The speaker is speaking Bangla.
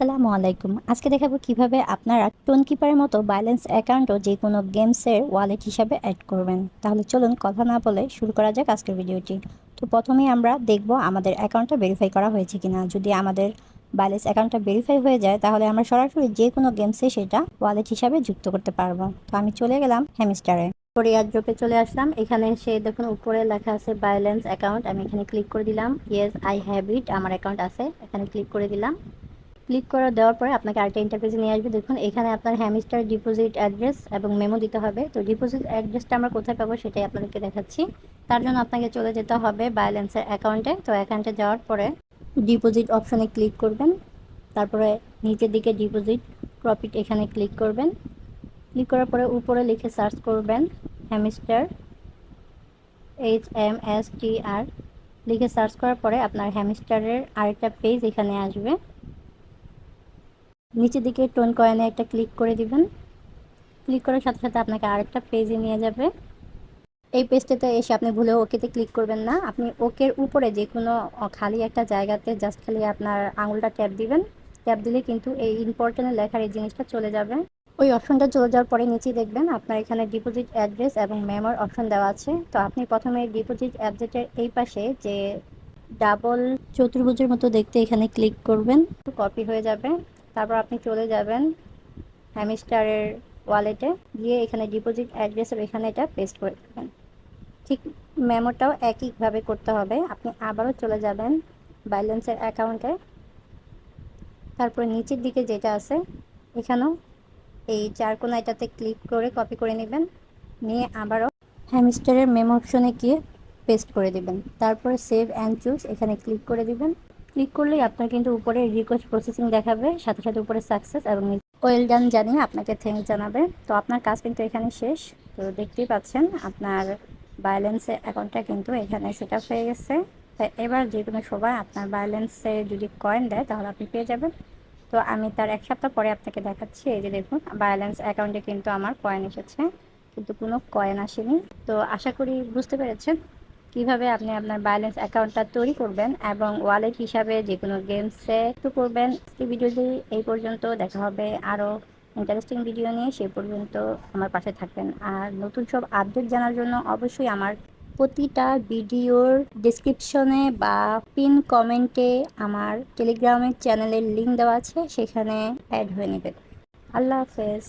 আসসালামু আলাইকুম। আজকে দেখাবো কিভাবে আপনারা টোন কিপারের মতো ব্যালেন্স অ্যাকাউন্টও যে কোনো গেমসের ওয়ালেট হিসাবে অ্যাড করবেন। তাহলে চলুন কথা না বলে শুরু করা যাক আজকের ভিডিওটি। তো প্রথমেই আমরা দেখব আমাদের অ্যাকাউন্টটা ভেরিফাই করা হয়েছে কিনা। যদি আমাদের ব্যালেন্স অ্যাকাউন্টটা ভেরিফাই হয়ে যায় তাহলে আমরা সরাসরি যে কোনো গেমসে সেটা ওয়ালেট হিসাবে যুক্ত করতে পারবো। তো আমি চলে গেলাম হ্যামস্টারে। পরে এয়ারড্রপে চলে আসলাম। এখানে এসে দেখুন উপরে লেখা আছে ব্যালেন্স অ্যাকাউন্ট। আমি এখানে ক্লিক করে দিলাম। ইয়েস আই হ্যাভ ইট, আমার অ্যাকাউন্ট আছে, এখানে ক্লিক করে দিলাম। ক্লিক করে দেওয়ার পরে আপনাকে আরেকটা ইন্টারফেসে নিয়ে আসবে। দেখুন এখানে আপনার হ্যামস্টার ডিপোজিট অ্যাড্রেস এবং মেমো দিতে হবে। তো ডিপোজিট অ্যাড্রেসটা আমরা কোথায় পাবো সেটাই আপনাদেরকে দেখাচ্ছি। তার জন্য আপনাকে চলে যেতে হবে ব্যালেন্সের অ্যাকাউন্টে। তো অ্যাকাউন্টে যাওয়ার পরে ডিপোজিট অপশনে ক্লিক করবেন। তারপরে নিচের দিকে ডিপোজিট প্রফিট এখানে ক্লিক করবেন। ক্লিক করার পরে উপরে লিখে সার্চ করবেন হ্যামস্টার, HMSTR লিখে সার্চ করার পরে আপনার হ্যামস্টারের আরেকটা পেজ এখানে আসবে। নিচের দিকে টোন কয়েনে একটা ক্লিক করে দিবেন। ক্লিক করার সাথে সাথে আপনাকে আরেকটা পেজে নিয়ে যাবে। এই পেজটাতে এসে আপনি ভুলেও ওকেতে ক্লিক করবেন না। আপনি ওকের উপরে যে কোনো খালি একটা জায়গাতে জাস্ট খালি আপনার আঙুলটা ট্যাপ দিবেন। ট্যাপ দিলে কিন্তু এই ইম্পর্টেন্ট লেখার এই জিনিসটা চলে যাবে। ওই অপশনটা চলে যাওয়ার পরে নিচেই দেখবেন আপনার এখানে ডিপোজিট অ্যাড্রেস এবং মেমোর অপশন দেওয়া আছে। তো আপনি প্রথমে ডিপোজিট অ্যাড্রেসের এই পাশে যে ডাবল চতুর্ভুজের মতো দেখতে এখানে ক্লিক করবেন, কপি হয়ে যাবে। তারপর আপনি চলে যাবেন হ্যামস্টারের ওয়ালেটে, গিয়ে এখানে ডিপোজিট অ্যাড্রেসের এখানে এটা পেস্ট করে দেবেন। ঠিক মেমোটাও একইভাবে করতে হবে। আপনি আবারও চলে যাবেন ব্যালেন্সের অ্যাকাউন্টে। তারপরে নিচের দিকে যেটা আছে এখানেও এই চার কোনা এটাতে ক্লিক করে কপি করে নেবেন, নিয়ে আবারও হ্যামস্টারের মেমো অপশনে গিয়ে পেস্ট করে দিবেন। তারপরে সেভ অ্যান্ড চুজ এখানে ক্লিক করে দিবেন। ক্লিক করলেই আপনার কিন্তু উপরে রিকোয়েস্ট প্রসেসিং দেখাবে, সাথে সাথে উপরে সাকসেস এবং ওয়েল ডান জানিয়ে আপনাকে থ্যাঙ্কস জানাবে। তো আপনার কাজ কিন্তু এখানে শেষ। তো দেখতেই পাচ্ছেন আপনার ব্যালেন্সে অ্যাকাউন্টটা কিন্তু এখানে সেট আপ হয়ে গেছে। তাই এবার যে কোনো সময় আপনার ব্যালেন্সে যদি কয়েন দেয় তাহলে আপনি পেয়ে যাবেন। তো আমি তার এক সপ্তাহ পরে আপনাকে দেখাচ্ছি। এই যে দেখুন ব্যালেন্স অ্যাকাউন্টে কিন্তু আমার কয়েন এসেছে, কিন্তু কোনো কয়েন আসেনি। তো আশা করি বুঝতে পেরেছেন কিভাবে আপনি আপনার ব্যালেন্স অ্যাকাউন্টটা তৈরি করবেন এবং ওয়ালেট হিসাবে যে কোনো গেমসে একটু করবেন। এই ভিডিওটি এই পর্যন্ত, দেখা হবে আরও ইন্টারেস্টিং ভিডিও নিয়ে। সেই পর্যন্ত আমার পাশে থাকবেন। আর নতুন সব আপডেট জানার জন্য অবশ্যই আমার প্রতিটা ভিডিওর ডেসক্রিপশনে বা পিন কমেন্টে আমার টেলিগ্রামের চ্যানেলের লিঙ্ক দেওয়া আছে, সেখানে অ্যাড হয়ে নেবেন। আল্লাহ হাফেজ।